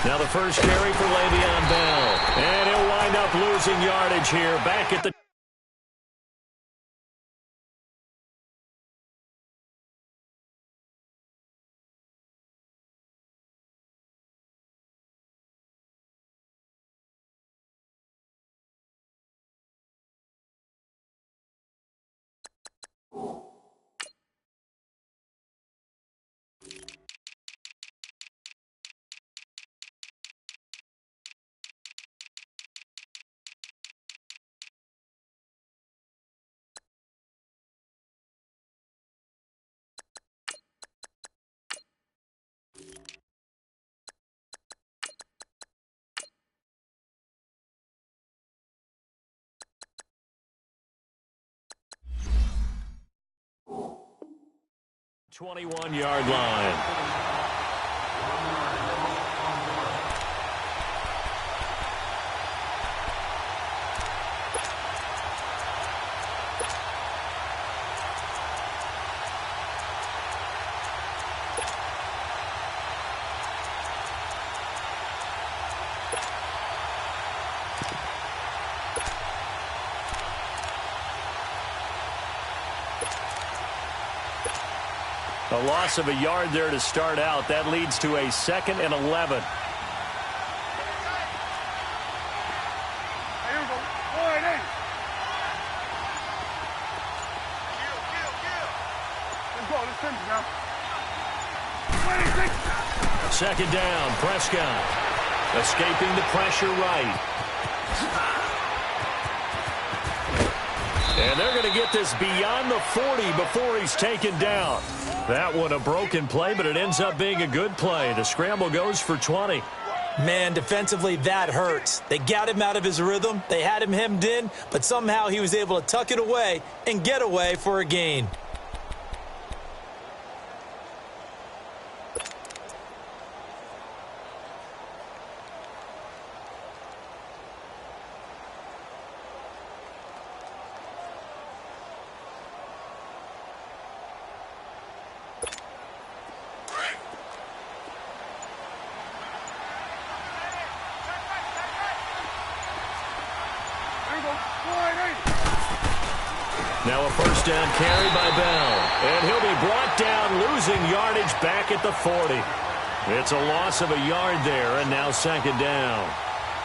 Now the first carry for Le'Veon Bell. And he'll wind up losing yardage here back at the... ...21-yard line. A loss of a yard there to start out. That leads to a 2nd and 11. Second down, Prescott. Escaping the pressure right. And they're going to get this beyond the 40 before he's taken down. That one a broken play, but it ends up being a good play. The scramble goes for 20. Man, defensively, that hurts. They got him out of his rhythm. They had him hemmed in, but somehow he was able to tuck it away and get away for a gain. Now a first down carry by Bell. And he'll be brought down, losing yardage back at the 40. It's a loss of a yard there, and now second down.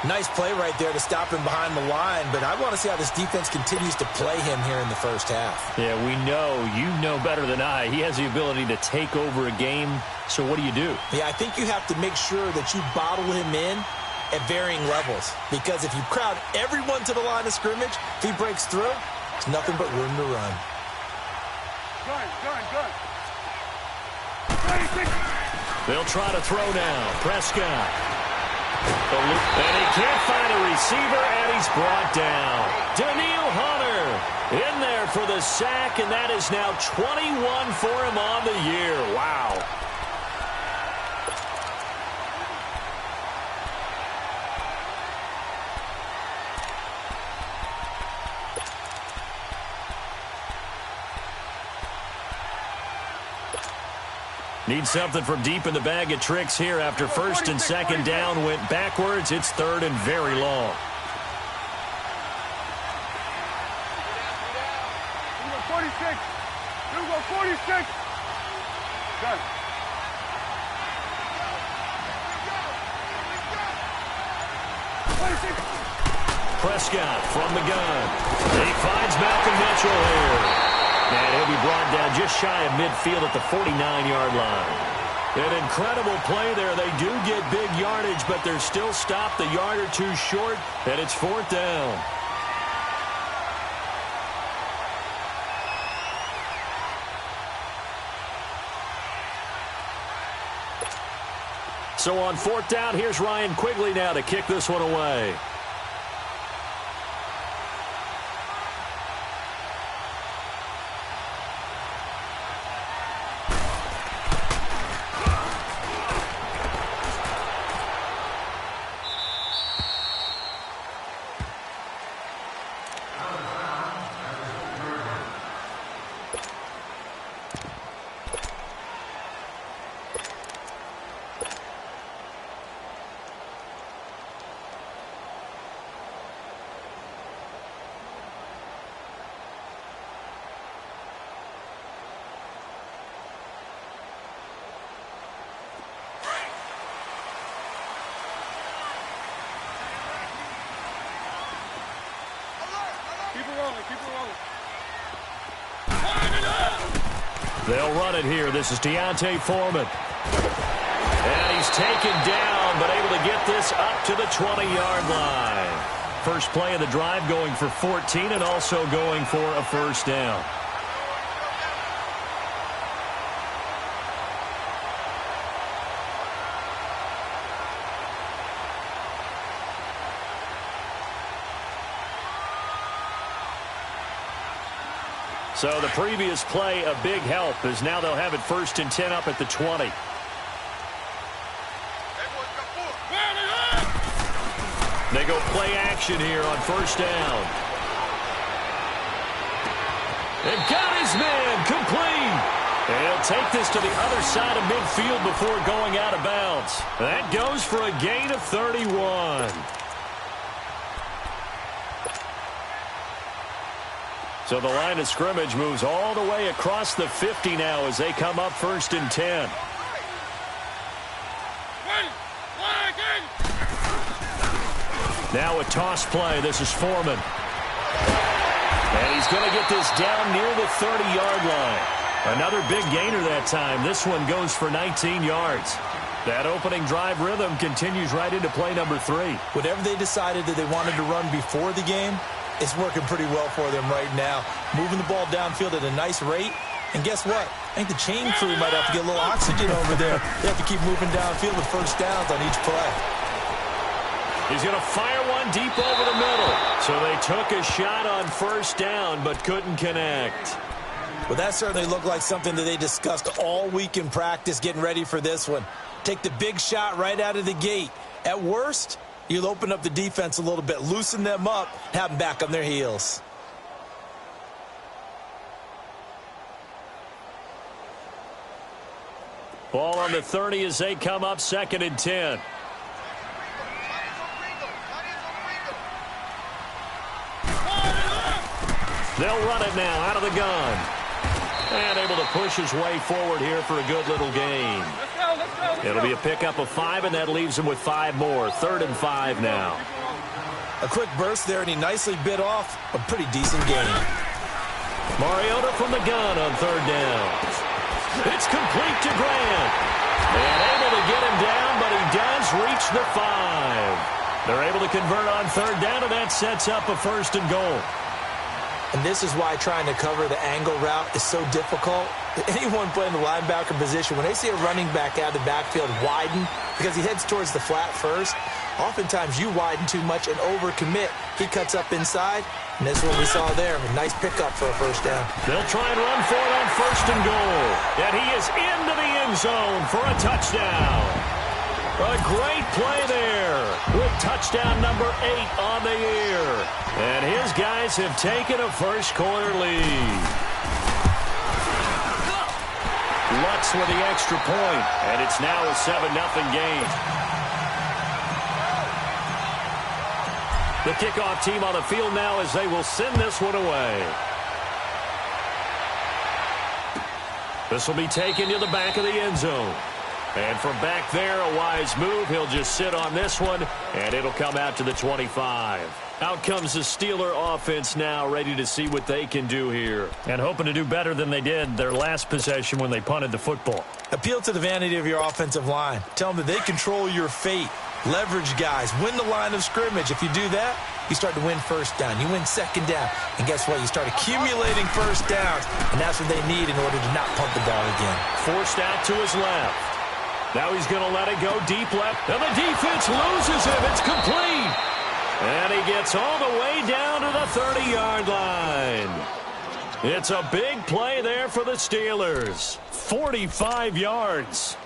Nice play right there to stop him behind the line, but I want to see how this defense continues to play him here in the first half. Yeah, we know. You know better than I. He has the ability to take over a game, so what do you do? Yeah, I think you have to make sure that you bottle him in at varying levels, because if you crowd everyone to the line of scrimmage, if he breaks through, it's nothing but room to run. They'll try to throw now. Prescott. And he can't find a receiver, and he's brought down. Daniil Hunter in there for the sack, and that is now 21 for him on the year. Wow. Need something from deep in the bag of tricks here after first and second down went backwards. It's third and very long. You go 46. You go 46. Done. Prescott from the gun. He finds Malcolm Mitchell here. And he'll be brought down just shy of midfield at the 49-yard line. An incredible play there. They do get big yardage, but they're still stopped a yard or two short, and it's fourth down. So on fourth down, here's Ryan Quigley now to kick this one away. They'll run it here. This is D'Onta Foreman. And he's taken down, but able to get this up to the 20-yard line. First play of the drive going for 14 and also going for a first down. So the previous play, a big help, as now they'll have it 1st and 10 up at the 20. They go play action here on first down. And got his man complete. And he'll take this to the other side of midfield before going out of bounds. That goes for a gain of 31. So the line of scrimmage moves all the way across the 50 now as they come up 1st and 10. Now a toss play. This is Foreman. And he's going to get this down near the 30-yard line. Another big gainer that time. This one goes for 19 yards. That opening drive rhythm continues right into play number 3. Whatever they decided that they wanted to run before the game, it's working pretty well for them right now. Moving the ball downfield at a nice rate. And guess what? I think the chain crew might have to get a little oxygen over there. They have to keep moving downfield with first downs on each play. He's going to fire one deep over the middle. So they took a shot on first down but couldn't connect. Well, that certainly looked like something that they discussed all week in practice getting ready for this one. Take the big shot right out of the gate. At worst, you'll open up the defense a little bit, loosen them up, have them back on their heels. Ball on the 30 as they come up 2nd and 10. They'll run it now out of the gun. And able to push his way forward here for a good little gain. It'll be a pickup of 5, and that leaves him with 5 more. 3rd and 5 now. A quick burst there, and he nicely bit off a pretty decent gain. Mariota from the gun on 3rd down. It's complete to Grant. And able to get him down, but he does reach the 5. They're able to convert on 3rd down, and that sets up a 1st and goal. And this is why trying to cover the angle route is so difficult. Anyone playing the linebacker position, when they see a running back out of the backfield widen because he heads towards the flat first, oftentimes you widen too much and overcommit. He cuts up inside, and this is what we saw there. A nice pickup for a first down. They'll try and run for it on 1st and goal. And he is into the end zone for a touchdown. A great play there with touchdown number 8 on the year. And his guys have taken a first-quarter lead. Lutz with the extra point, and it's now a 7-0 game. The kickoff team on the field now as they will send this one away. This will be taken to the back of the end zone. And from back there, a wise move. He'll just sit on this one, and it'll come out to the 25. Out comes the Steeler offense now, ready to see what they can do here. And hoping to do better than they did their last possession when they punted the football. Appeal to the vanity of your offensive line. Tell them that they control your fate. Leverage guys. Win the line of scrimmage. If you do that, you start to win first down. You win second down. And guess what? You start accumulating first downs. And that's what they need in order to not punt the ball again. Forced out to his left. Now he's going to let it go deep left. And the defense loses him. It's complete. And he gets all the way down to the 30-yard line. It's a big play there for the Steelers. 45 yards.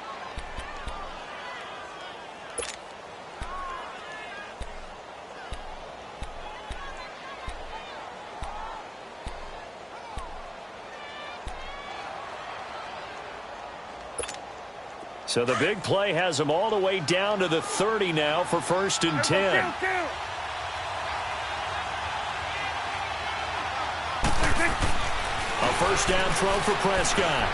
So the big play has them all the way down to the 30 now for 1st and 10. A first down throw for Prescott.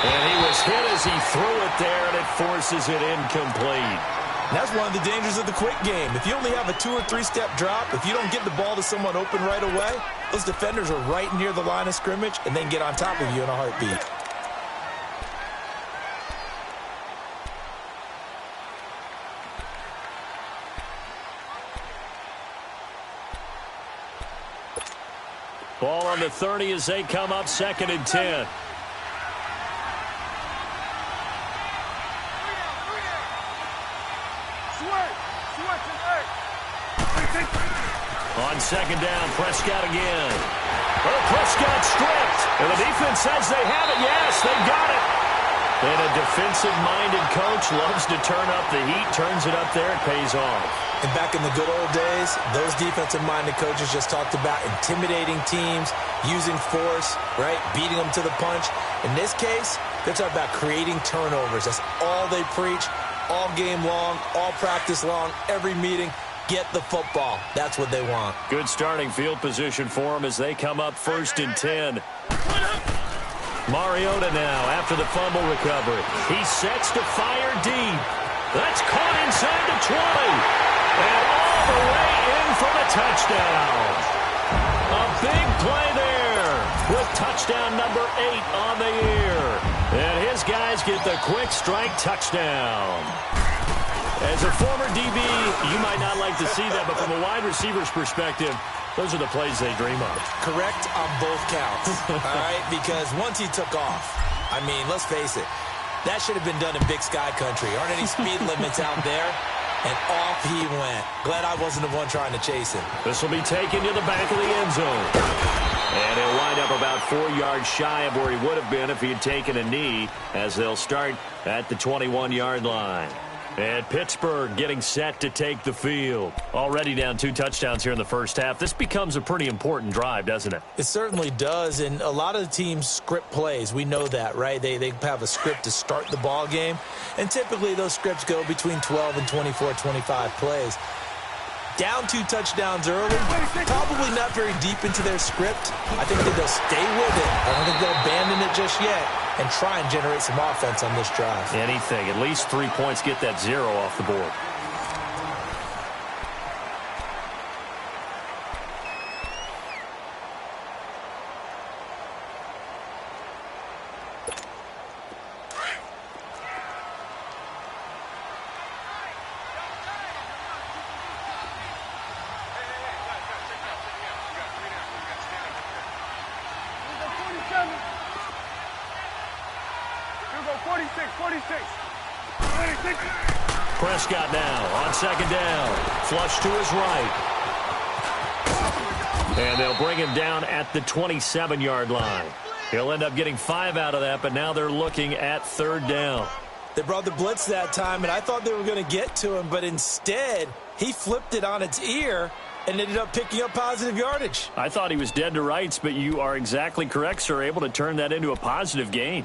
And he was hit as he threw it there, and it forces it incomplete. And that's one of the dangers of the quick game. If you only have a 2- or 3-step drop, if you don't get the ball to someone open right away, Those defenders are right near the line of scrimmage and then get on top of you in a heartbeat. Ball on the 30 as they come up 2nd and 10. On 2nd down, Prescott again. Oh, Prescott stripped. And the defense says they have it. Yes, they got it. And a defensive-minded coach loves to turn up the heat, turns it up there, it pays off. And back in the good old days, those defensive-minded coaches just talked about intimidating teams, using force, right, beating them to the punch. In this case, they're talking about creating turnovers. That's all they preach, all game long, all practice long, every meeting. Get the football. That's what they want. Good starting field position for them as they come up 1st and 10. Mariota now after the fumble recovery. He sets to fire deep. That's caught inside the 20. And all the way in for the touchdown. A big play there with touchdown number 8 on the year. And his guys get the quick strike touchdown. As a former DB, you might not like to see that, but from a wide receiver's perspective, those are the plays they dream of. Correct on both counts, all right? Because once he took off, I mean, let's face it, that should have been done in Big Sky Country. Aren't any speed limits out there? And off he went. Glad I wasn't the one trying to chase him. This will be taken to the back of the end zone. And he'll wind up about 4 yards shy of where he would have been if he had taken a knee, as they'll start at the 21-yard line. And Pittsburgh getting set to take the field. Already down 2 touchdowns here in the first half. This becomes a pretty important drive, doesn't it? It certainly does, and a lot of the teams script plays. We know that, right? They have a script to start the ball game, and typically those scripts go between 12 and 24, 25 plays. Down 2 touchdowns early, probably not very deep into their script. I think that they'll stay with it. I don't think they'll abandon it just yet and try and generate some offense on this drive. Anything. At least 3 points, get that 0 off the board. Prescott now on 2nd down. Flush to his right. And they'll bring him down at the 27-yard line. He'll end up getting 5 out of that, but now they're looking at 3rd down. They brought the blitz that time, and I thought they were going to get to him, but instead he flipped it on its ear and ended up picking up positive yardage. I thought he was dead to rights, but you are exactly correct, sir, able to turn that into a positive gain.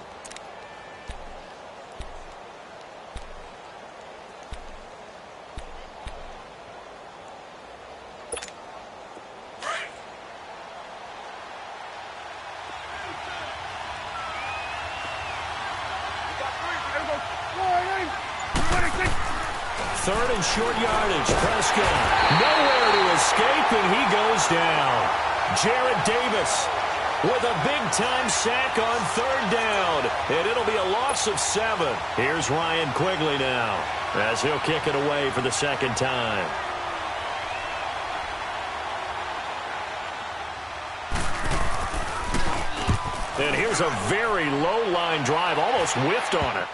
Third and short yardage. Prescott nowhere to escape, and he goes down. Jarrett Davis with a big-time sack on 3rd down, and it'll be a loss of 7. Here's Ryan Quigley now as he'll kick it away for the 2nd time. And here's a very low-line drive, almost whiffed on it.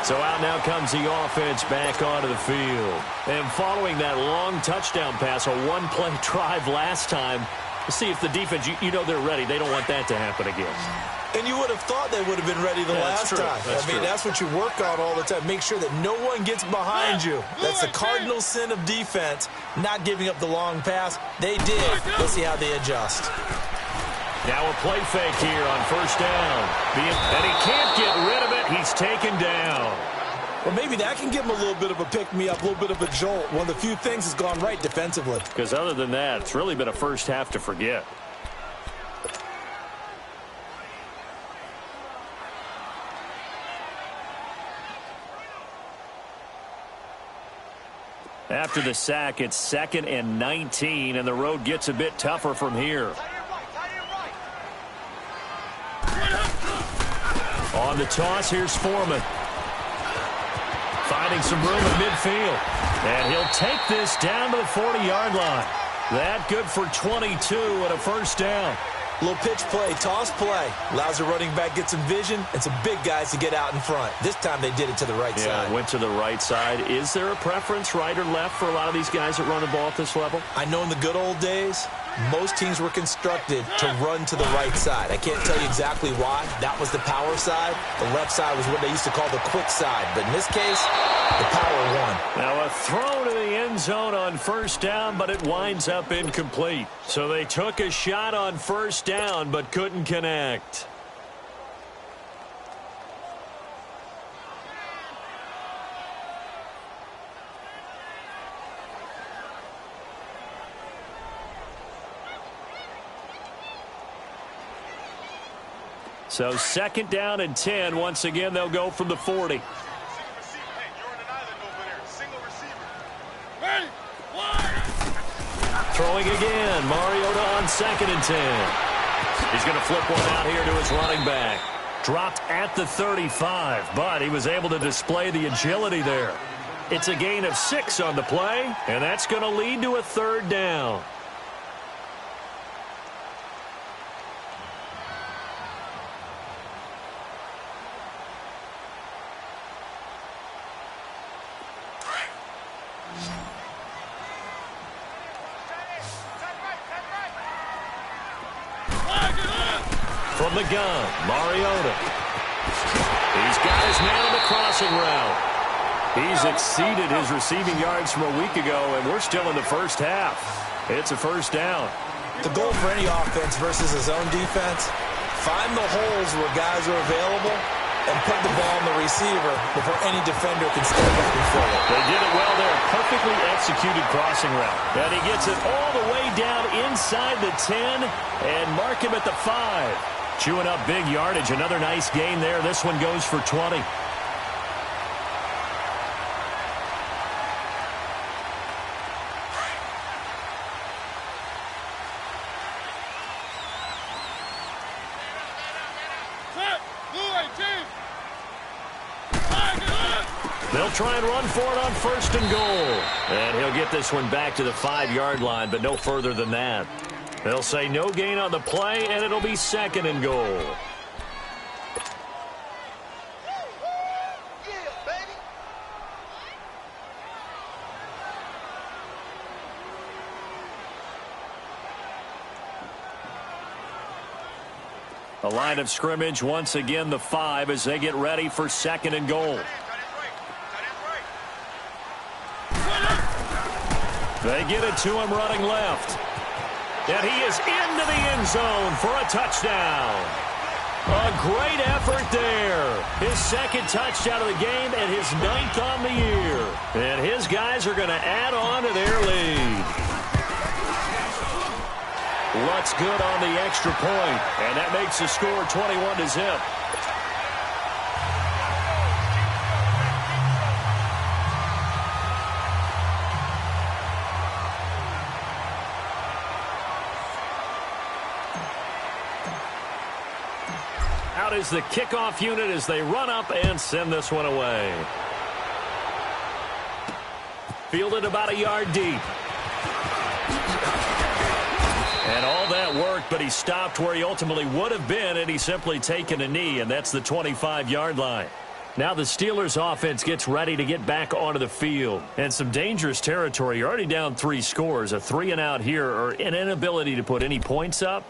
So out now comes the offense back onto the field. And following that long touchdown pass, a 1-play drive last time, to see if the defense, you know they're ready. They don't want that to happen again. And you would have thought they would have been ready the last time. That's what you work on all the time. Make sure that no one gets behind you. That's the cardinal sin of defense, not giving up the long pass. They did. Let's see how they adjust. Now a play fake here on 1st down. And he can't get rid of it. He's taken down. Well, maybe that can give him a little bit of a pick-me-up, a little bit of a jolt. One of the few things that's gone right defensively. Because other than that, it's really been a first half to forget. After the sack, it's 2nd and 19, and the road gets a bit tougher from here. On the toss, here's Foreman. Finding some room in midfield. And he'll take this down to the 40-yard line. That good for 22 and a first down. Little pitch play, toss play. Allows the running back to get some vision and some big guys to get out in front. This time they did it to the right side. Went to the right side. Is there a preference, right or left, for a lot of these guys that run the ball at this level? I know in the good old days, most teams were constructed to run to the right side. I can't tell you exactly why. That was the power side. The left side was what they used to call the quick side. But in this case, the power won. Now a throw to the end zone on first down, but it winds up incomplete. So they took a shot on first down, but couldn't connect. So 2nd down and 10. Once again, they'll go from the 40. Throwing again. Mariota on 2nd and 10. He's going to flip one out here to his running back. Dropped at the 35, but he was able to display the agility there. It's a gain of 6 on the play, and that's going to lead to a 3rd down. From the gun, Mariota. He's got his man on the crossing route. He's exceeded his receiving yards from a week ago, and we're still in the first half. It's a first down. The goal for any offense versus his own defense, find the holes where guys are available and put the ball on the receiver before any defender can step up and fill it. They did it well there. Perfectly executed crossing route. And he gets it all the way down inside the 10 and mark him at the 5. Chewing up big yardage. Another nice gain there. This one goes for 20. They'll try and run for it on 1st and goal. And he'll get this one back to the 5-yard line, but no further than that. They'll say no gain on the play, and it'll be 2nd and goal. A line of scrimmage, once again, the 5 as they get ready for 2nd and goal. They get it to him running left. And he is into the end zone for a touchdown. A great effort there. His 2nd touchdown of the game and his 9th on the year. And his guys are going to add on to their lead. Lutz good on the extra point. And that makes the score 21-0. Out is the kickoff unit as they run up and send this one away. Fielded about a yard deep. And all that worked, but he stopped where he ultimately would have been, and he's simply taken a knee, and that's the 25-yard line. Now the Steelers offense gets ready to get back onto the field. And some dangerous territory. You're already down 3 scores. A 3-and-out here, or an inability to put any points up.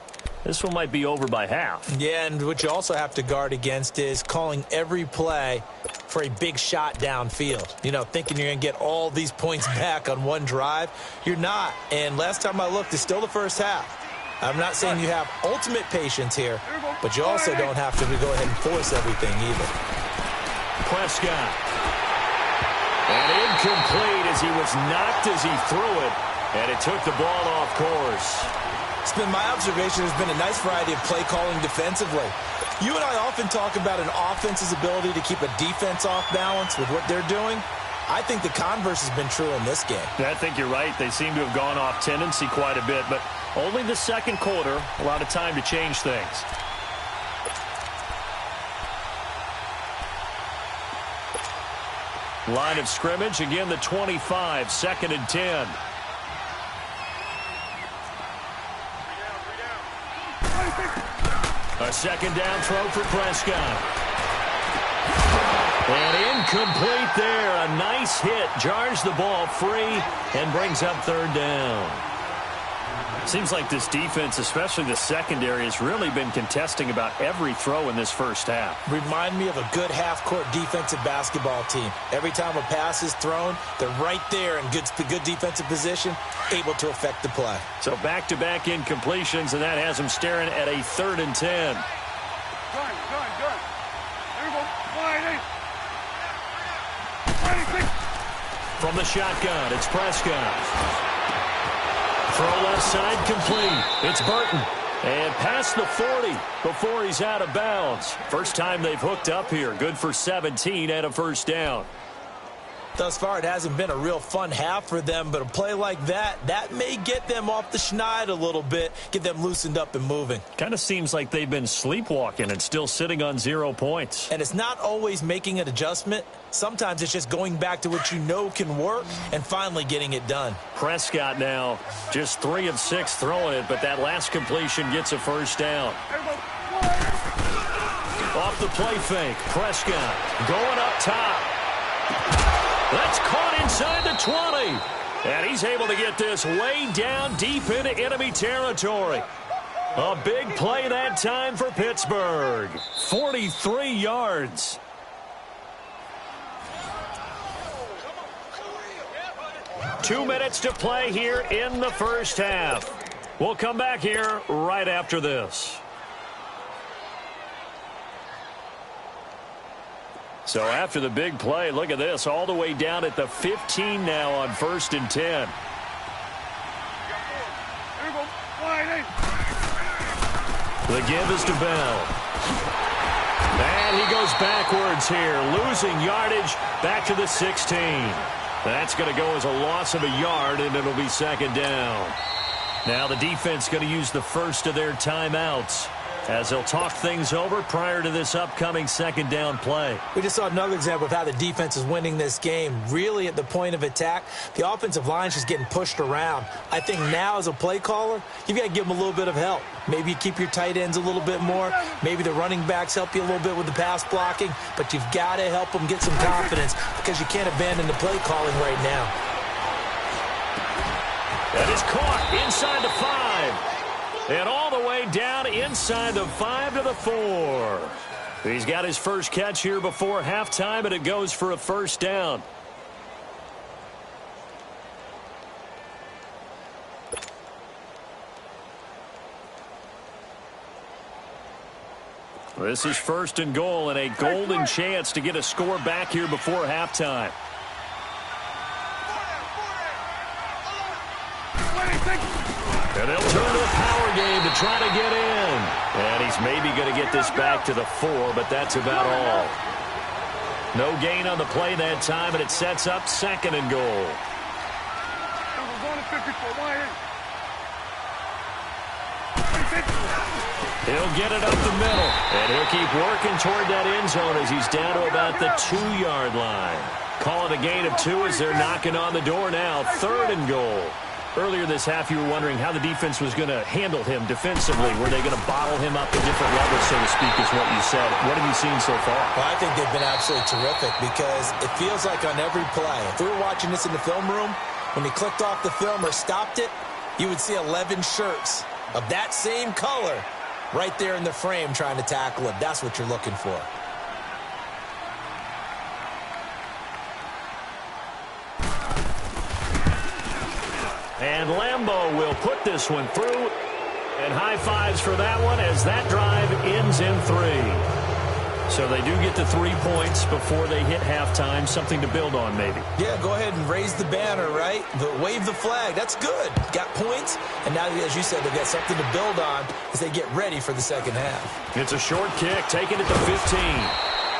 This one might be over by half. Yeah, and what you also have to guard against is calling every play for a big shot downfield. You know, thinking you're going to get all these points back on one drive. You're not. And last time I looked, it's still the first half. I'm not saying you have ultimate patience here, but you also don't have to go ahead and force everything either. Prescott. And incomplete as he was knocked as he threw it. And it took the ball off course. It's been my observation there's been a nice variety of play calling defensively. You and I often talk about an offense's ability to keep a defense off balance with what they're doing. I think the converse has been true in this game. I think you're right. They seem to have gone off tendency quite a bit, but only the second quarter, a lot of time to change things. Line of scrimmage, again the 25, 2nd and 10. A second down throw for Prescott. And incomplete there. A nice hit. Jars the ball free and brings up 3rd down. Seems like this defense, especially the secondary, has really been contesting about every throw in this first half. Remind me of a good half-court defensive basketball team. Every time a pass is thrown, they're right there in good defensive position, able to affect the play. So back-to-back incompletions, and that has them staring at a 3rd and 10. Gun. There we go. Wide 26. From the shotgun, it's Prescott. Throw left side complete. It's Burton. And past the 40 before he's out of bounds. First time they've hooked up here. Good for 17 and a 1st down. Thus far, it hasn't been a real fun half for them, but a play like that may get them off the schneid a little bit, get them loosened up and moving. Kind of seems like they've been sleepwalking and still sitting on 0 points. And it's not always making an adjustment. Sometimes it's just going back to what you know can work and finally getting it done. Prescott now just 3 of 6 throwing it, but that last completion gets a 1st down. Off the play fake, Prescott going up top. That's caught inside the 20. And he's able to get this way down deep into enemy territory. A big play that time for Pittsburgh. 43 yards. Two minutes to play here in the first half. We'll come back here right after this. So after the big play, look at this, all the way down at the 15 now on 1st and 10. There we go. Wide 8. The give is to Bell. And he goes backwards here, losing yardage back to the 16. That's going to go as a loss of a yard, and it'll be 2nd down. Now the defense going to use the first of their timeouts as they'll talk things over prior to this upcoming 2nd down play. We just saw another example of how the defense is winning this game. Really at the point of attack, the offensive line's just getting pushed around. I think now as a play caller, you've got to give them a little bit of help. Maybe you keep your tight ends a little bit more. Maybe the running backs help you a little bit with the pass blocking. But you've got to help them get some confidence because you can't abandon the play calling right now. That is caught inside the 5. And all the way down inside the 5 to the 4. He's got his first catch here before halftime, and it goes for a 1st down. This is 1st and goal, and a golden chance to get a score back here before halftime. 26. And they'll turn to the power game to try to get in. And he's maybe going to get this back to the 4, but that's about all. No gain on the play that time, and it sets up 2nd and goal. He'll get it up the middle, and he'll keep working toward that end zone as he's down to about the 2-yard line. Call it a gain of 2 as they're knocking on the door now. 3rd and goal. Earlier this half, you were wondering how the defense was going to handle him defensively. Were they going to bottle him up at different levels, so to speak, is what you said. What have you seen so far? Well, I think they've been absolutely terrific because it feels like on every play, if we were watching this in the film room, when he clicked off the film or stopped it, you would see 11 shirts of that same color right there in the frame trying to tackle him. That's what you're looking for. And Lambeau will put this one through. And high fives for that one as that drive ends in 3. So they do get the 3 points before they hit halftime. Something to build on, maybe. Yeah, go ahead and raise the banner, right? But wave the flag. That's good. Got points. And now, as you said, they've got something to build on as they get ready for the second half. It's a short kick taken at the 15.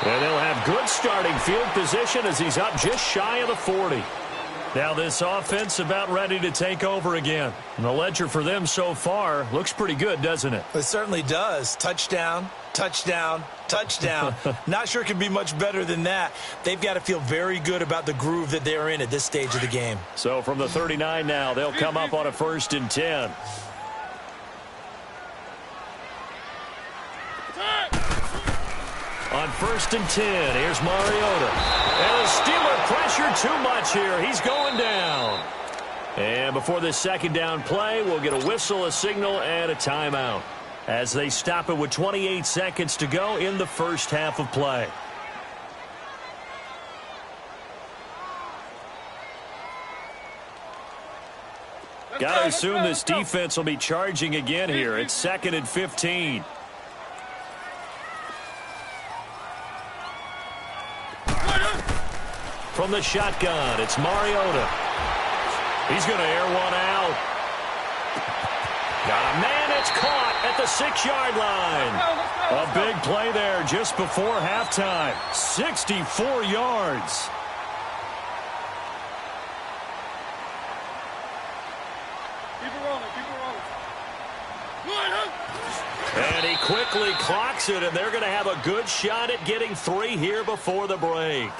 And they'll have good starting field position as he's up just shy of the 40. Now this offense about ready to take over again. And the ledger for them so far looks pretty good, doesn't it? It certainly does. Touchdown, touchdown, touchdown. Not sure it can be much better than that. They've got to feel very good about the groove that they're in at this stage of the game. So from the 39 now, they'll come up on a 1st and 10. On 1st and 10, here's Mariota. And the Steeler pressure too much here. He's going down. And before this 2nd down play, we'll get a whistle, a signal, and a timeout as they stop it with 28 seconds to go in the first half of play. Got to assume this defense will be charging again here. It's 2nd and 15. From the shotgun, it's Mariota. He's going to air one out. Got a man, it's caught at the 6-yard line. A big play there just before halftime. 64 yards. Keep it rolling, keep it rolling. And he quickly clocks it, and they're going to have a good shot at getting 3 here before the break.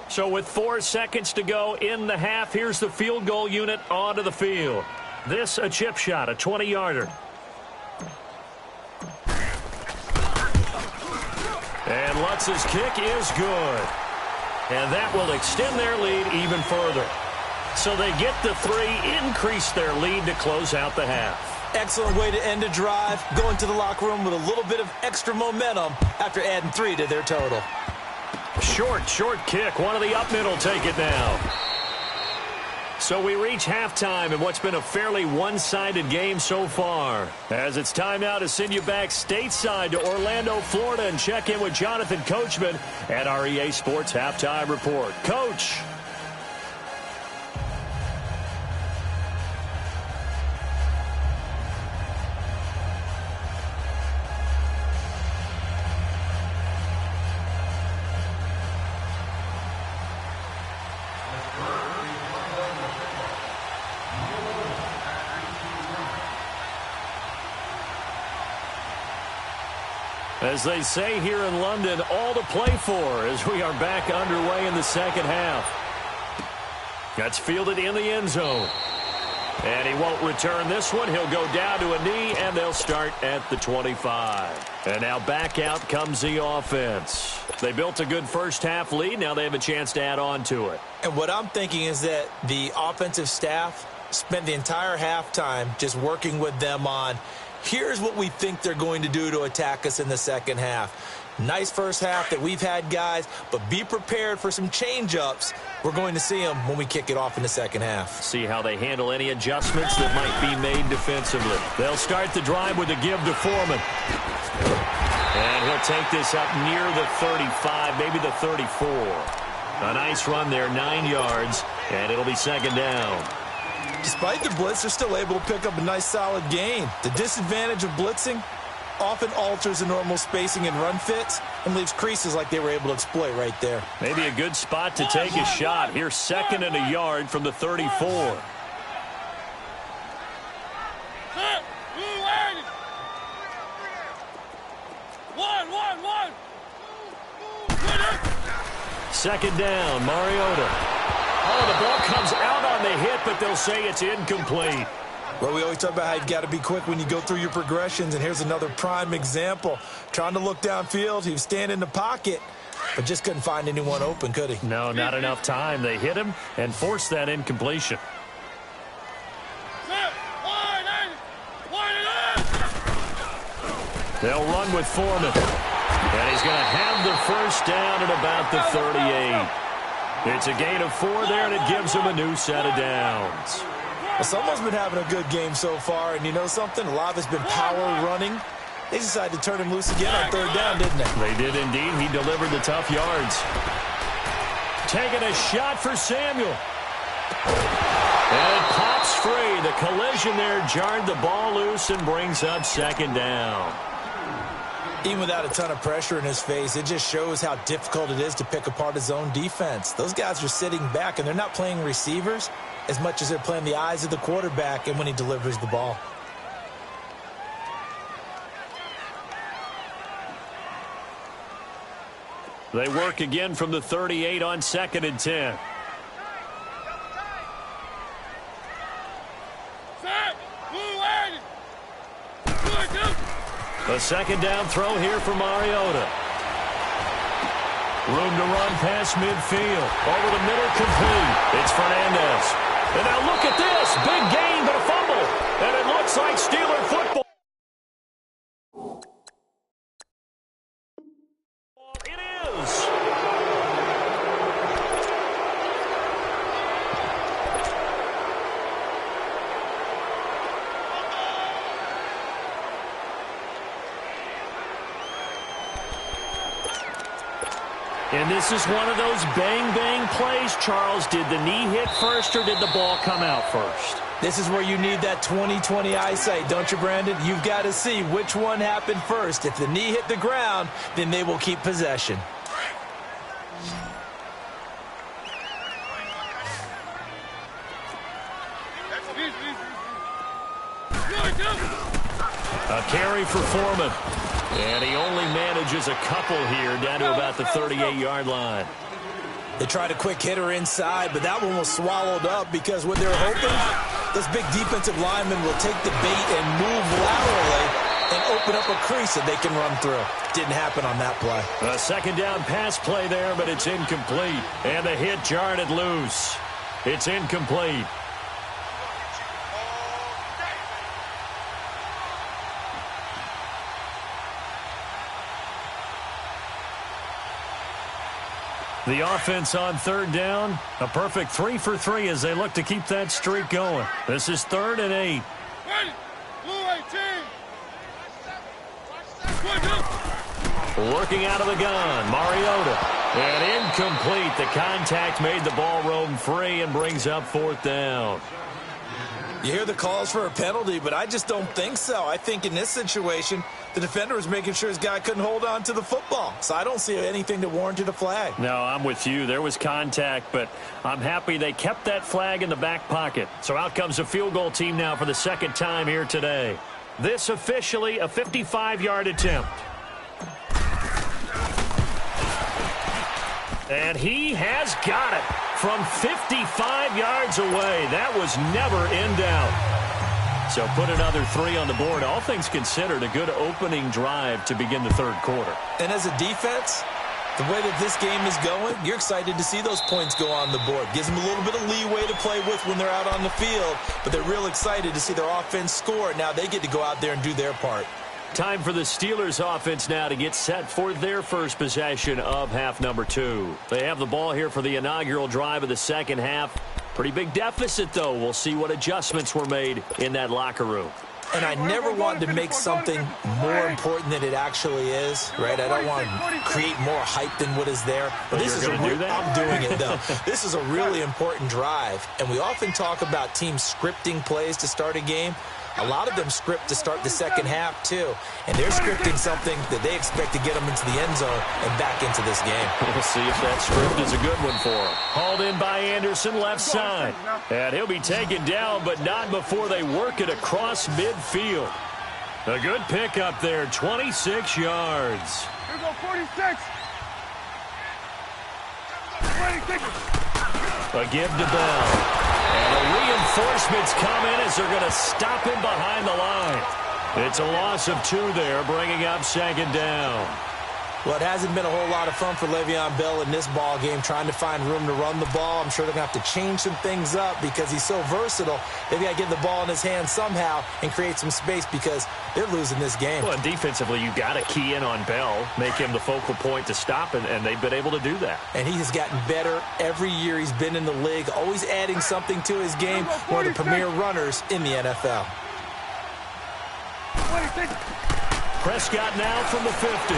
So with 4 seconds to go in the half, here's the field goal unit onto the field. This a chip shot, a 20-yarder. And Lutz's kick is good. And that will extend their lead even further. So they get the 3, increase their lead to close out the half. Excellent way to end a drive, going to the locker room with a little bit of extra momentum after adding 3 to their total. Short kick. One of the up middle take it now. So we reach halftime in what's been a fairly one-sided game so far. As it's time now to send you back stateside to Orlando, Florida, and check in with Jonathan Coachman at our EA Sports Halftime Report. Coach. As they say here in London, all to play for as we are back underway in the second half. That's fielded in the end zone. And he won't return this one. He'll go down to a knee, and they'll start at the 25. And now back out comes the offense. They built a good first half lead. Now they have a chance to add on to it. And what I'm thinking is that the offensive staff spent the entire halftime just working with them on, here's what we think they're going to do to attack us in the second half. Nice first half that we've had, guys, but be prepared for some change-ups. We're going to see them when we kick it off in the second half. See how they handle any adjustments that might be made defensively. They'll start the drive with a give to Foreman. And he'll take this up near the 35, maybe the 34. A nice run there, 9 yards, and it'll be second down. Despite the blitz, they're still able to pick up a nice, solid gain. The disadvantage of blitzing often alters the normal spacing and run fits and leaves creases like they were able to exploit right there. Maybe a good spot to take a shot. Here's second and a yard from the 34. Second down, Mariota. Oh, the ball comes out on the hit, but they'll say it's incomplete. Well, we always talk about how you've got to be quick when you go through your progressions, and here's another prime example. Trying to look downfield, he was standing in the pocket, but just couldn't find anyone open, could he? No, not enough time. They hit him and forced that incompletion. They'll run with Foreman. And he's going to have the first down at about the 38. It's a gain of 4 there, and it gives him a new set of downs. Well, someone's been having a good game so far, and you know something? A lot of it's been power running. They decided to turn him loose again on third down, didn't they? They did indeed. He delivered the tough yards. Taking a shot for Samuel. And it pops 3. The collision there jarred the ball loose and brings up second down. Even without a ton of pressure in his face, it just shows how difficult it is to pick apart his own defense. Those guys are sitting back, and they're not playing receivers as much as they're playing the eyes of the quarterback and when he delivers the ball. They work again from the 38 on 2nd and 10. A second down throw here for Mariota. Room to run past midfield. Over the middle, complete. It's Fernandez. And now look at this. Big gain, but a fumble. And it looks like Steeler football. It is. And this is one of those bang-bang plays, Charles. Did the knee hit first or did the ball come out first? This is where you need that 20/20 eyesight, don't you, Brandon? You've got to see which one happened first. If the knee hit the ground, then they will keep possession. A carry for Foreman. And he only manages a couple here down to about the 38-yard line. They tried a quick hitter inside, but that one was swallowed up because what they're hoping, this big defensive lineman will take the bait and move laterally and open up a crease that they can run through. Didn't happen on that play. A second down pass play there, but it's incomplete. And the hit jarred it loose. It's incomplete. The offense on third down, a perfect 3 for 3 as they look to keep that streak going. This is 3rd and 8. Working out of the gun, Mariota. And incomplete. The contact made the ball roam free and brings up 4th down. You hear the calls for a penalty, but I just don't think so. I think in this situation, the defender was making sure his guy couldn't hold on to the football. So I don't see anything that warranted a flag. No, I'm with you. There was contact, but I'm happy they kept that flag in the back pocket. So out comes a field goal team now for the second time here today. This officially a 55-yard attempt. And he has got it from 55 yards away. That was never in doubt. So put another 3 on the board. All things considered, a good opening drive to begin the third quarter. And as a defense, the way that this game is going, you're excited to see those points go on the board. Gives them a little bit of leeway to play with when they're out on the field, but they're real excited to see their offense score. Now they get to go out there and do their part. Time for the Steelers offense now to get set for their first possession of half number 2. They have the ball here for the inaugural drive of the second half. Pretty big deficit, though. We'll see what adjustments were made in that locker room. And I never wanted to make something more important than it actually is, right? I don't want to create more hype than what is there. But this is I'm doing it, though. This is a really important drive. And we often talk about teams scripting plays to start a game. A lot of them script to start the second half, too. And they're scripting something that they expect to get them into the end zone and back into this game. We'll see if that script is a good one for them. Hauled in by Anderson, left side. And he'll be taken down, but not before they work it across midfield. A good pickup there, 26 yards. Here we go, 46. 26. A give to Bell. And the reinforcements come in as they're going to stop him behind the line. It's a loss of 2 there, bringing up second down. Well, it hasn't been a whole lot of fun for Le'Veon Bell in this ball game, trying to find room to run the ball. I'm sure they're going to have to change some things up because he's so versatile. They've got to get the ball in his hands somehow and create some space because they're losing this game. Well, and defensively, you've got to key in on Bell, make him the focal point to stop, and they've been able to do that. And he has gotten better every year he's been in the league, always adding something to his game, one of the premier runners in the NFL. Prescott now from the 50.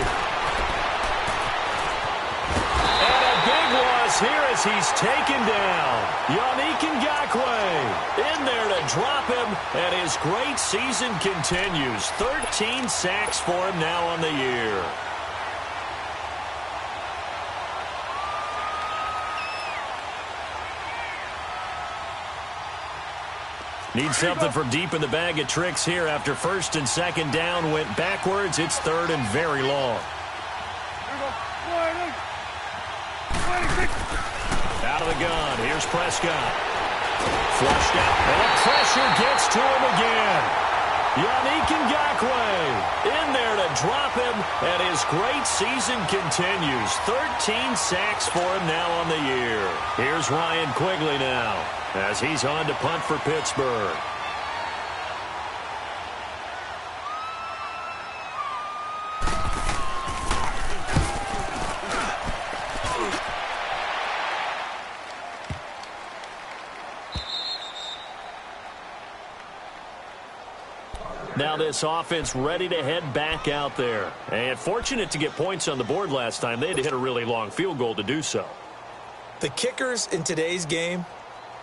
And a big loss here as he's taken down. Yannick Ngakoue. In there to drop him, and his great season continues. 13 sacks for him now on the year. Need something from deep in the bag of tricks here after first and second down went backwards. It's third and very long. Out of the gun. Here's Prescott. Flushed out. And the pressure gets to him again. Jnyce07's in there to drop him, and his great season continues. 13 sacks for him now on the year. Here's Ryan Quigley now as he's on to punt for Pittsburgh. Now this offense ready to head back out there. And fortunate to get points on the board last time. They had to hit a really long field goal to do so. The kickers in today's game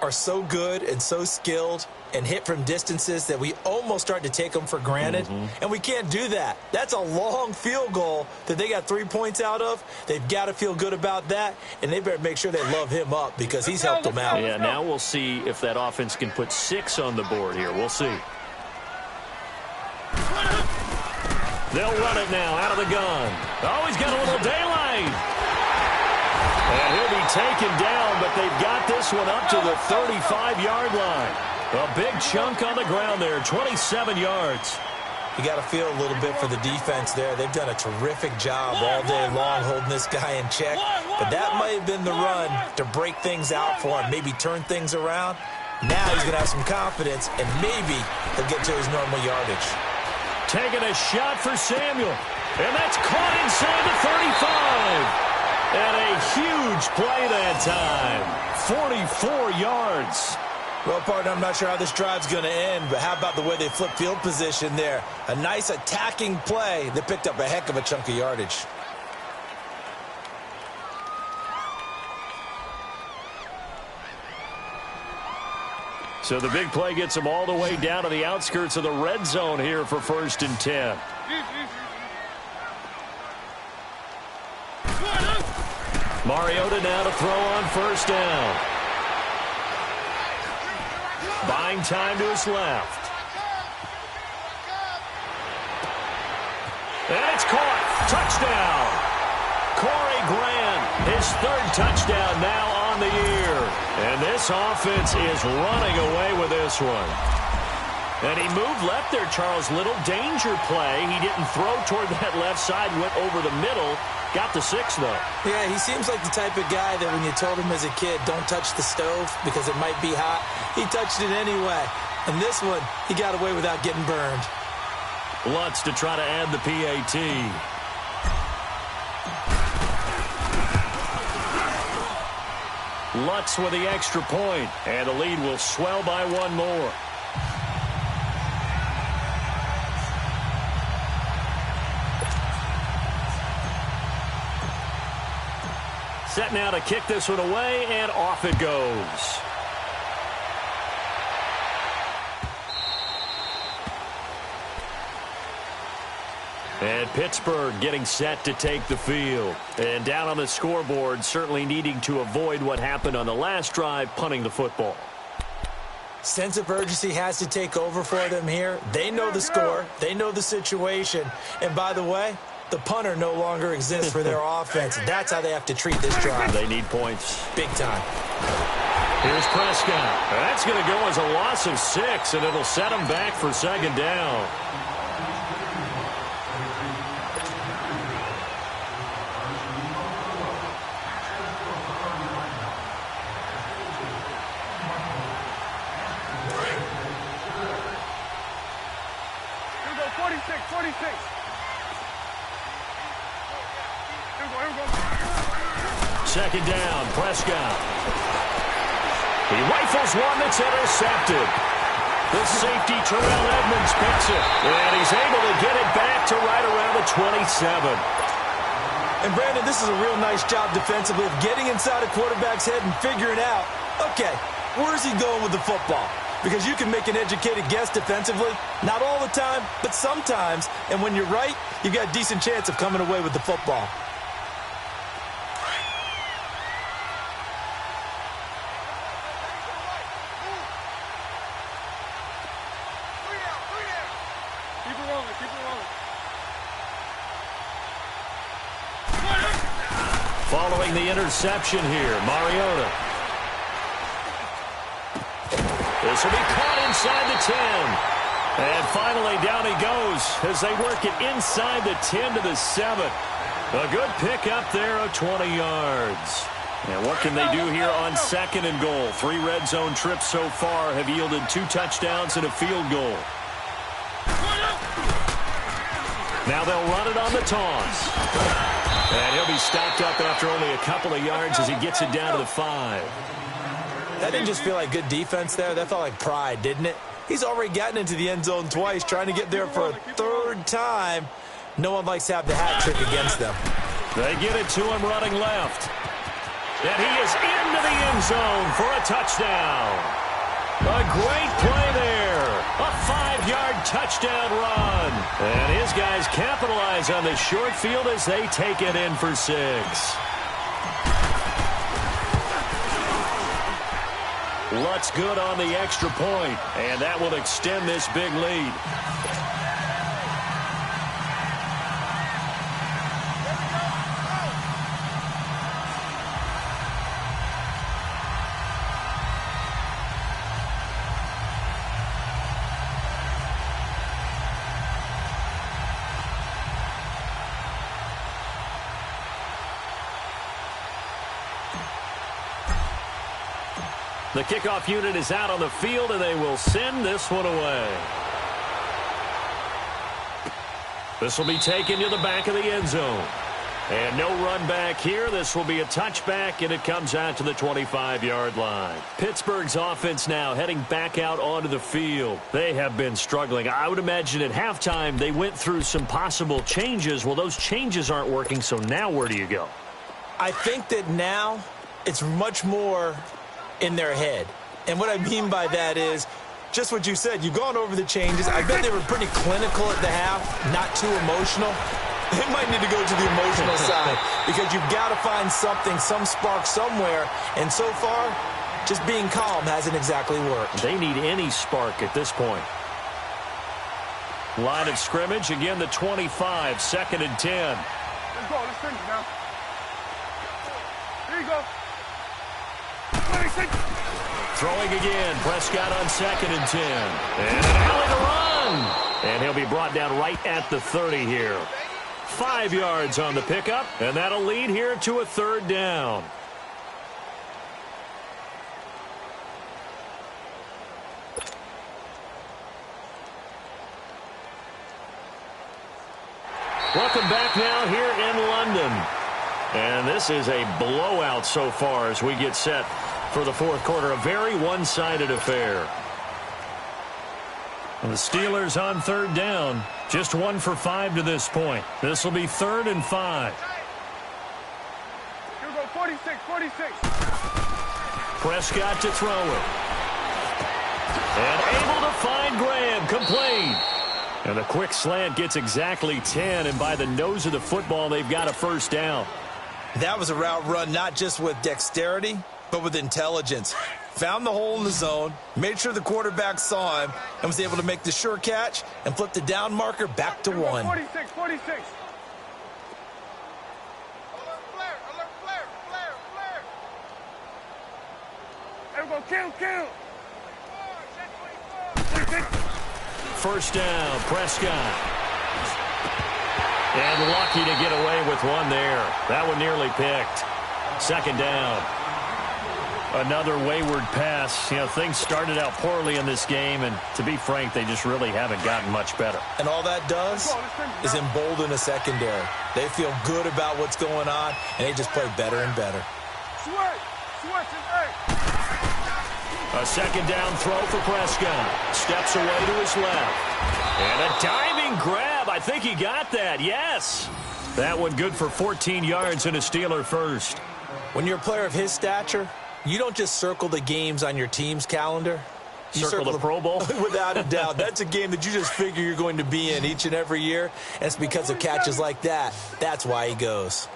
are so good and so skilled and hit from distances that we almost start to take them for granted. And we can't do that. That's a long field goal that they got 3 points out of. They've got to feel good about that, and they better make sure they love him up because he's helped them out. Yeah, now we'll see if that offense can put 6 on the board here. We'll see. They'll run it now out of the gun. Oh, he's got a little daylight. And he'll be taken down, but they've got this one up to the 35-yard line. A big chunk on the ground there, 27 yards. You got to feel a little bit for the defense there. They've done a terrific job all day long holding this guy in check. But that might have been the run to break things out for him, maybe turn things around. Now he's going to have some confidence, and maybe he'll get to his normal yardage. Taking a shot for Samuel. And that's caught inside the 35. And a huge play that time. 44 yards. Well, partner, I'm not sure how this drive's going to end, but how about the way they flip field position there? A nice attacking play that picked up a heck of a chunk of yardage. So the big play gets them all the way down to the outskirts of the red zone here for 1st and 10. Mariota now to throw on 1st down. Buying time to his left. And it's caught. Touchdown. Corey Grant, his 3rd touchdown now on the year. And this offense is running away with this one. And he moved left there, Charles. Little danger play. He didn't throw toward that left side, went over the middle. Got the 6, though. Yeah, he seems like the type of guy that when you told him as a kid, don't touch the stove because it might be hot, he touched it anyway. And this one, he got away without getting burned. Lutz to try to add the PAT. Lutz with the extra point, and the lead will swell by 1 more. Set now to kick this one away, and off it goes. And Pittsburgh getting set to take the field. And down on the scoreboard, certainly needing to avoid what happened on the last drive, punting the football. Sense of urgency has to take over for them here. They know the score. They know the situation. And by the way, the punter no longer exists for their offense. That's how they have to treat this drive. They need points. Big time. Here's Prescott. That's going to go as a loss of 6, and it'll set them back for 2nd down. Second down, Prescott. He rifles one that's intercepted. The safety, Terrell Edmonds, picks it. And he's able to get it back to right around the 27. And, Brandon, this is a real nice job defensively of getting inside a quarterback's head and figuring out, okay, where's he going with the football? because you can make an educated guess defensively. Not all the time, but sometimes. And when you're right, you've got a decent chance of coming away with the football. Following the interception here, Mariota. This will be caught inside the 10. And finally down he goes as they work it inside the 10 to the 7. A good pick up there of 20 yards. And what can they do here on 2nd and goal? 3 red zone trips so far have yielded 2 touchdowns and a field goal. Now they'll run it on the toss. And he'll be stopped up after only a couple of yards as he gets it down to the 5. That didn't just feel like good defense there. That felt like pride, didn't it? He's already gotten into the end zone twice, trying to get there for a 3rd time. No one likes to have the hat trick against them. They get it to him running left. And he is into the end zone for a touchdown. A great play there. A 5-yard touchdown run. And his guys capitalize on the short field as they take it in for 6. Lutz good on the extra point, and that will extend this big lead. The kickoff unit is out on the field, and they will send this one away. This will be taken to the back of the end zone. And no run back here. This will be a touchback, and it comes out to the 25-yard line. Pittsburgh's offense now heading back out onto the field. They have been struggling. I would imagine at halftime they went through some possible changes. Well, those changes aren't working, so now where do you go? I think that now it's much more in their head. And what I mean by that is just what you said. You've gone over the changes. I bet they were pretty clinical at the half, not too emotional. They might need to go to the emotional side because you've got to find something, some spark somewhere. And so far, just being calm hasn't exactly worked. They need any spark at this point. Line of scrimmage, again the 25, 2nd and 10. Let's go. Let's finish now. Here you go. 26. Throwing again. Prescott on 2nd and 10. And an alley to run. And he'll be brought down right at the 30 here. 5 yards on the pickup, and that'll lead here to a 3rd down. Welcome back now here in London. And this is a blowout so far as we get set for the 4th quarter. A very one-sided affair. And the Steelers on 3rd down. Just 1 for 5 to this point. This will be 3rd and 5. Here we go, 46, 46. Prescott to throw it. And able to find Graham, complete. And the quick slant gets exactly 10, and by the nose of the football, they've got a 1st down. That was a route run not just with dexterity, but with intelligence. Found the hole in the zone, made sure the quarterback saw him, and was able to make the sure catch and flip the down marker back to 1. 46, 46. Alert flare, alert flare, flare, flare. There we go, kill. 26. 1st down, Prescott. And lucky to get away with one there. That one nearly picked. 2nd down. Another wayward pass. You know, things started out poorly in this game, and to be frank, they just really haven't gotten much better. And all that does is embolden a secondary. They feel good about what's going on, and they just play better and better. Switch, A 2nd down throw for Prescott. Steps away to his left. And a diving grab. I think he got that. Yes. That one good for 14 yards and a Steeler 1st. When you're a player of his stature, you don't just circle the games on your team's calendar. Circle the Pro Bowl? Without a doubt. That's a game that you just figure you're going to be in each and every year. And it's because of catches like that. That's why he goes.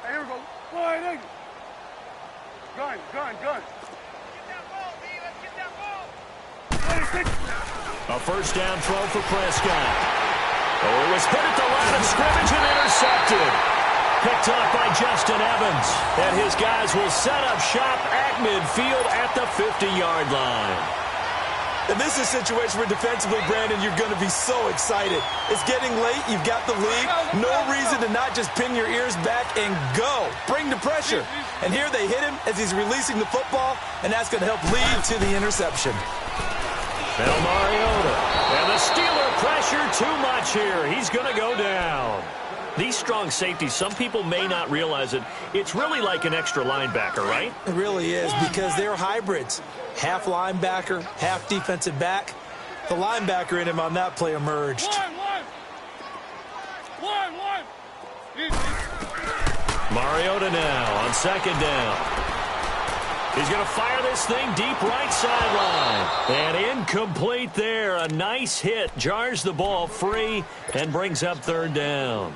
Hey, here we go. Wide angle. Gun. Get that ball, B. Let's get that ball. A first down throw for Prescott. Oh, it was hit at the line of scrimmage and intercepted. Picked off by Justin Evans. And his guys will set up shop at midfield at the 50-yard line. And this is a situation where defensively, Brandon, you're going to be so excited. It's getting late. You've got the lead. No reason to not just pin your ears back and go. Bring the pressure. And here they hit him as he's releasing the football, and that's going to help lead to the interception. Now Mariota. And the Steeler pressure too much here. He's going to go down. These strong safeties, some people may not realize it. It's really like an extra linebacker, right? It really is, because they're hybrids. Half linebacker, half defensive back. The linebacker in him on that play emerged. One. Mariota now on second down. He's going to fire this thing deep right sideline. And incomplete there. A nice hit. Jars the ball free and brings up third down.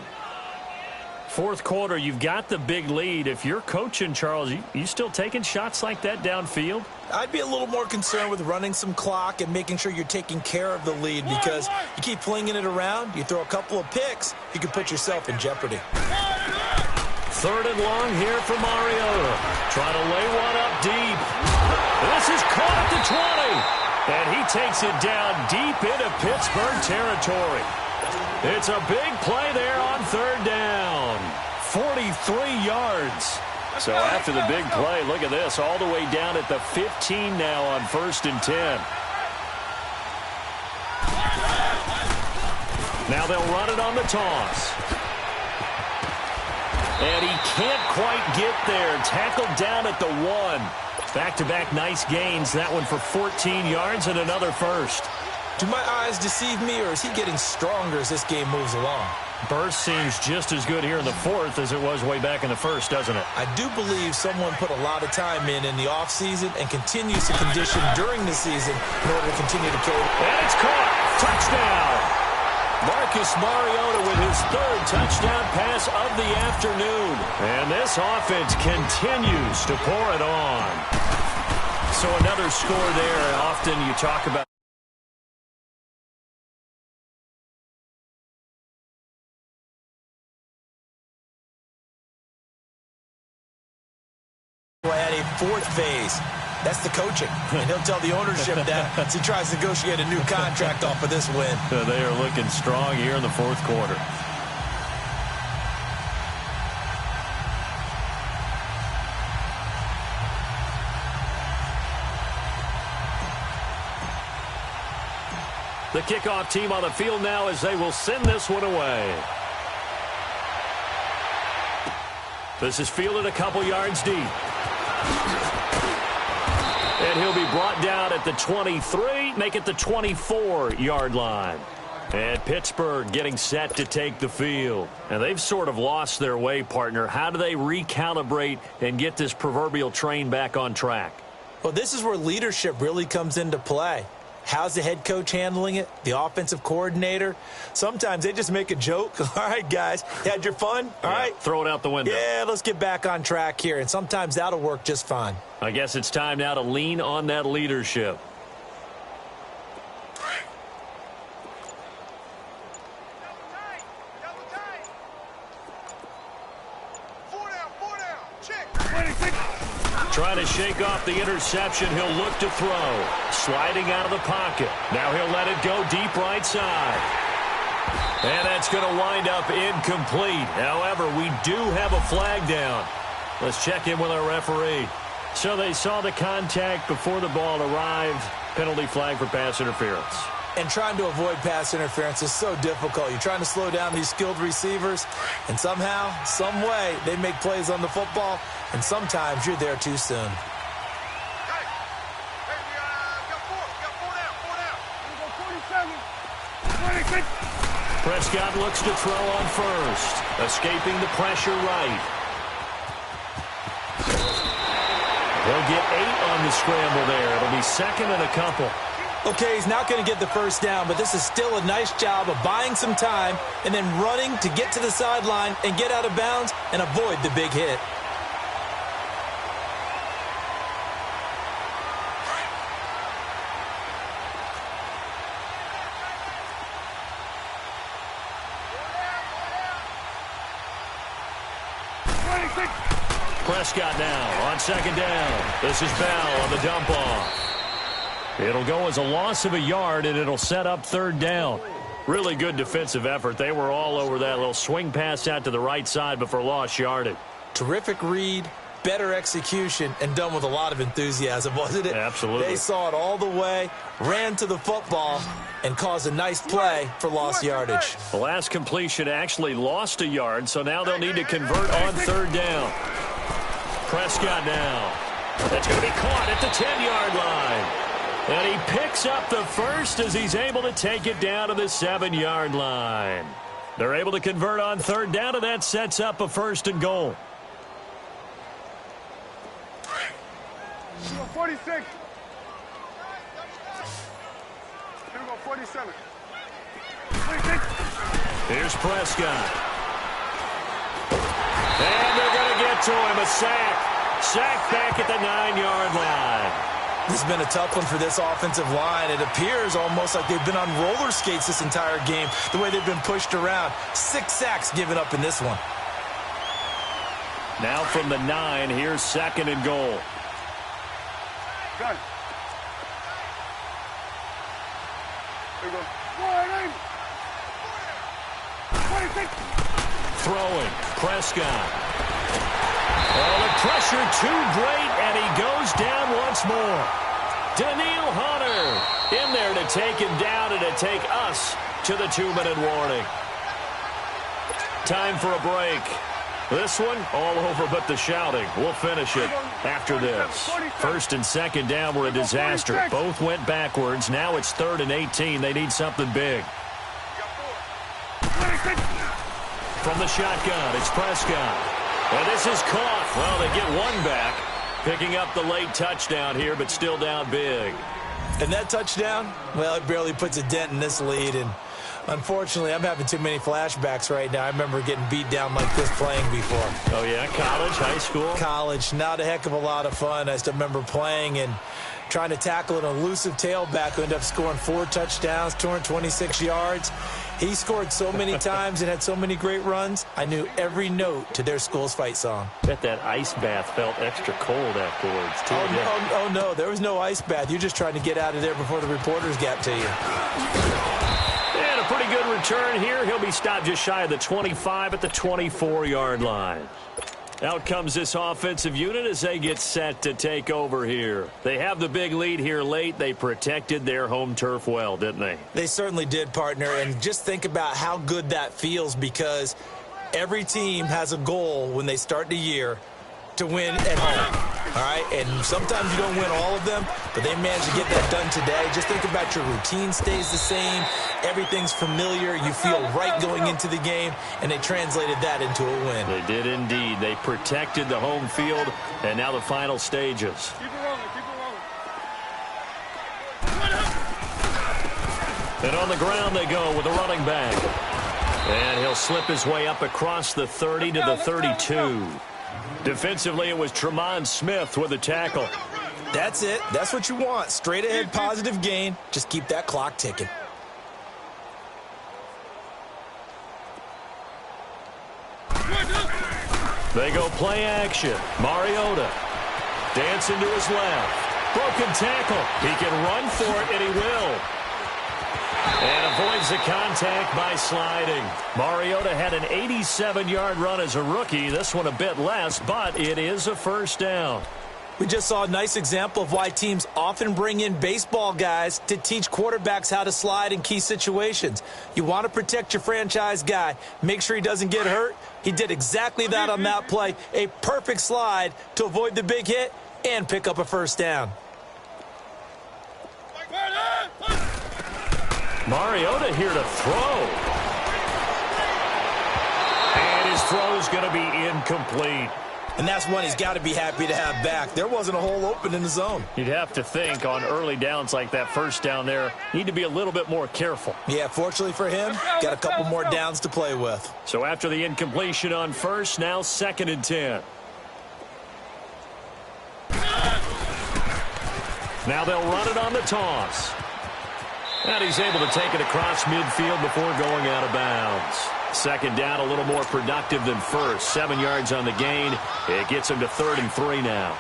Fourth quarter, you've got the big lead. If you're coaching, Charles, you still taking shots like that downfield? I'd be a little more concerned with running some clock and making sure you're taking care of the lead, because you keep flinging it around, you throw a couple of picks, you could put yourself in jeopardy. Third and long here for Mariota. Trying to lay one up deep. This is caught at the 20. And he takes it down deep into Pittsburgh territory. It's a big play there on third down. 43 yards. So after the big play, look at this, all the way down at the 15 now on 1st and 10. Now they'll run it on the toss. And he can't quite get there. Tackled down at the 1. Back-to-back nice gains. That one for 14 yards and another first. Do my eyes deceive me, or is he getting stronger as this game moves along? Burst seems just as good here in the fourth as it was way back in the first, doesn't it? I do believe someone put a lot of time in the offseason and continues to condition during the season in order to continue to carry. And it's caught. Touchdown. Marcus Mariota with his third touchdown pass of the afternoon. And this offense continues to pour it on. So another score there. Often you talk about at a fourth phase. That's the coaching. And he'll tell the ownership that as he tries to negotiate a new contract off of this win. They are looking strong here in the fourth quarter. The kickoff team on the field now as they will send this one away. This is fielded a couple yards deep. And he'll be brought down at the 23, make it the 24-yard line. And Pittsburgh getting set to take the field. And they've sort of lost their way, partner. How do they recalibrate and get this proverbial train back on track? Well, this is where leadership really comes into play. How's the head coach handling it? The offensive coordinator? Sometimes they just make a joke. All right, guys, you had your fun? All right. Throw it out the window. Yeah, let's get back on track here. And sometimes that'll work just fine. I guess it's time now to lean on that leadership. Trying to shake off the interception. He'll look to throw. Sliding out of the pocket. Now he'll let it go deep right side. And that's going to wind up incomplete. However, we do have a flag down. Let's check in with our referee. So they saw the contact before the ball arrived. Penalty flag for pass interference. And trying to avoid pass interference is so difficult. You're trying to slow down these skilled receivers, and somehow, some way, they make plays on the football, and sometimes you're there too soon. Hey, we got four down. We go 47. 26. Prescott looks to throw on first. Escaping the pressure right. He'll get 8 on the scramble there. It'll be second and a couple. Okay, he's not going to get the first down, but this is still a nice job of buying some time and then running to get to the sideline and get out of bounds and avoid the big hit. Prescott now on second down. This is Bell on the dump off. It'll go as a loss of a yard, and it'll set up third down. Really good defensive effort. They were all over that little swing pass out to the right side before lost yardage. Terrific read, better execution, and done with a lot of enthusiasm, wasn't it? Absolutely. They saw it all the way, ran to the football, and caused a nice play for lost yardage. The last completion actually lost a yard, so now they'll need to convert on third down. Prescott now. That's going to be caught at the 10-yard line. And he picks up the first as he's able to take it down to the 7-yard line. They're able to convert on third down, and that sets up a first and goal. 46. Here we go, 47. 46. Here's Prescott. And they're going to get to him. A sack. Sack back at the 9-yard line. This has been a tough one for this offensive line. It appears almost like they've been on roller skates this entire game, the way they've been pushed around. 6 sacks given up in this one. Now from the 9, here's second and goal. Gun. Here we go. 46. Throwing. Prescott. Oh, the pressure too great, and he goes down once more. Daniil Hunter in there to take him down and to take us to the 2-minute warning. Time for a break. This one all over but the shouting. We'll finish it after this. First and second down were a disaster. Both went backwards. Now it's 3rd and 18. They need something big. From the shotgun, it's Prescott. And this is caught. Well, they get one back, picking up the late touchdown here, but still down big. And that touchdown, well, it barely puts a dent in this lead. And unfortunately, I'm having too many flashbacks right now. I remember getting beat down like this playing before. Oh, yeah? College, high school? College. Not a heck of a lot of fun. I still remember playing and trying to tackle an elusive tailback who ended up scoring 4 touchdowns, 226 yards. He scored so many times and had so many great runs, I knew every note to their school's fight song. Bet that ice bath felt extra cold afterwards, too. Oh, no, there was no ice bath. You're just trying to get out of there before the reporters got to you. And a pretty good return here. He'll be stopped just shy of the 25 at the 24-yard line. Out comes this offensive unit as they get set to take over here. They have the big lead here late. They protected their home turf well, didn't they? They certainly did, partner. And just think about how good that feels, because every team has a goal when they start the year to win at home. All right, and sometimes you don't win all of them, but they managed to get that done today. Just think about your routine stays the same. Everything's familiar. You feel right going into the game, and they translated that into a win. They did indeed. They protected the home field, and now the final stages. Keep it rolling, keep it rolling. And on the ground they go with a running back. And he'll slip his way up across the 30 to the 32. Defensively, it was Tremont Smith with a tackle. That's it. That's what you want. Straight ahead, positive gain. Just keep that clock ticking. They go play action. Mariota dancing to his left. Broken tackle. He can run for it, and he will. And avoids the contact by sliding. Mariota had an 87-yard run as a rookie. This one a bit less, but it is a first down. We just saw a nice example of why teams often bring in baseball guys to teach quarterbacks how to slide in key situations. You want to protect your franchise guy. Make sure he doesn't get hurt. He did exactly that on that play. A perfect slide to avoid the big hit and pick up a first down. Mariota here to throw. And his throw is going to be incomplete. And that's one he's got to be happy to have back. There wasn't a hole open in the zone. You'd have to think on early downs like that first down there, need to be a little bit more careful. Yeah, fortunately for him, got a couple more downs to play with. So after the incompletion on first, now 2nd and 10. Now they'll run it on the toss. And he's able to take it across midfield before going out of bounds. 2nd down, a little more productive than first. 7 yards on the gain. It gets him to 3rd and 3 now.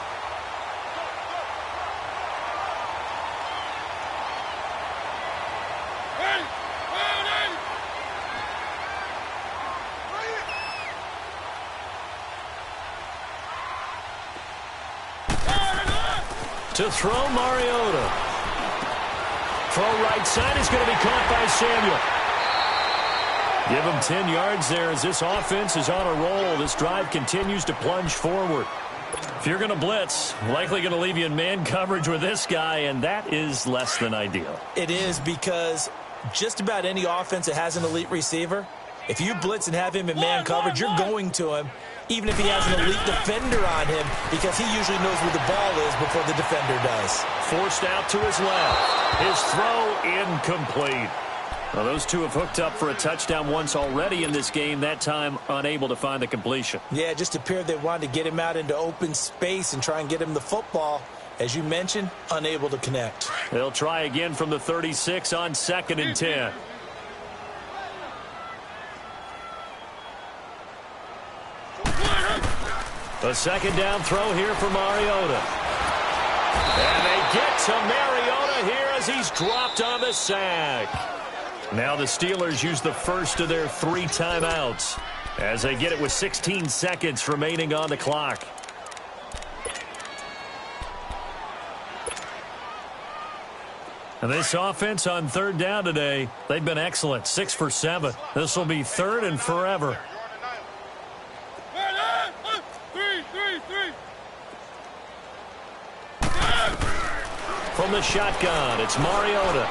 To throw, Mariota. Throw right side is going to be caught by Samuel. Give him 10 yards there as this offense is on a roll. This drive continues to plunge forward. If you're going to blitz, likely going to leave you in man coverage with this guy, and that is less than ideal. It is, because just about any offense that has an elite receiver, if you blitz and have him in man coverage, you're going to him, even if he has an elite defender on him, because he usually knows where the ball is before the defender does. Forced out to his left. His throw incomplete. Well, those two have hooked up for a touchdown once already in this game, that time unable to find the completion. Yeah, it just appeared they wanted to get him out into open space and try and get him the football. As you mentioned, unable to connect. They'll try again from the 36 on 2nd and 10. A 2nd down throw here for Mariota. And they get to Mariota here as he's dropped on the sack. Now the Steelers use the first of their 3 timeouts as they get it with 16 seconds remaining on the clock. And this offense on 3rd down today, they've been excellent. 6 for 7. This will be 3rd and forever. From the shotgun, it's Mariota.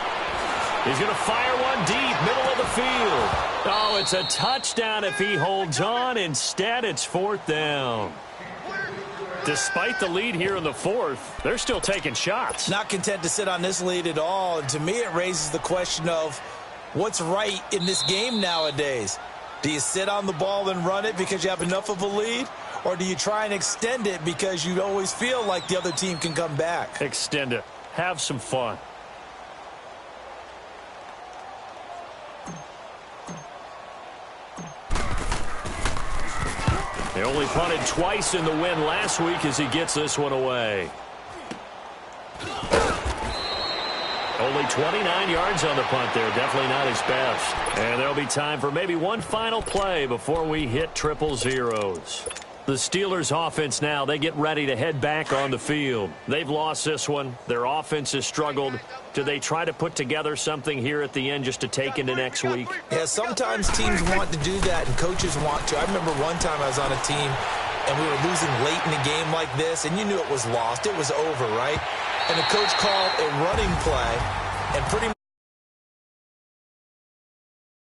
He's going to fire one deep, middle of the field. Oh, it's a touchdown if he holds on. Instead, it's 4th down. Despite the lead here in the 4th, they're still taking shots. Not content to sit on this lead at all. And to me, it raises the question of what's right in this game nowadays. Do you sit on the ball and run it because you have enough of a lead? Or do you try and extend it because you always feel like the other team can come back? Extend it. Have some fun. They only punted twice in the win last week as he gets this one away. Only 29 yards on the punt there. Definitely not his best. And there'll be time for maybe one final play before we hit 000s. The Steelers offense now, they get ready to head back on the field. They've lost this one. Their offense has struggled. Do they try to put together something here at the end just to take into next week? Yeah, sometimes teams want to do that and coaches want to. I remember one time I was on a team and we were losing late in a game like this, and you knew it was lost. It was over, right? And the coach called a running play and pretty much